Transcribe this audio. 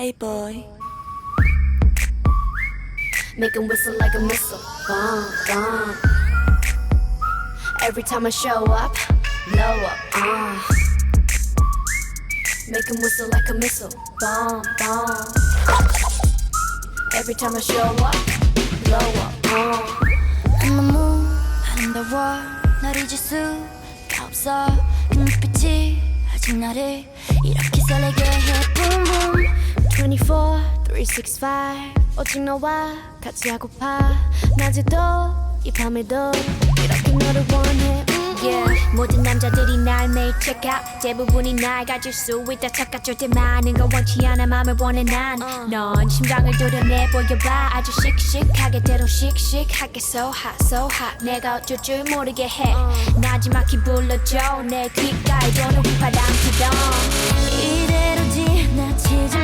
Hey boy. Make 'em whistle like a missile. Bomb, bomb. Every time I show up, blow up. Make 'em whistle like a missile. Bomb, bomb. Every time I show up, blow up. 너무 아름다워 널 잊을 수가 없어 그 눈빛이 아직 나를 이렇게 설레게 해 Boom boom 24, 365 오직 너와 같이 하고파 낮에도 이 밤에도 이렇게 너를 원해 Yeah. 모든 남자들이 날 매일 check out 대부분이 날 가질 수 있다 착각 절대 많은 거 원치 않아 맘을 원해 난 넌 심장을 도려내 보여봐 아주 씩씩하게 대로 씩씩하게 so hot 내가 어쩔 줄 모르게 해 나지막히 불러줘 내 귓가에 도는 휘파람 기동 이대로 지나치지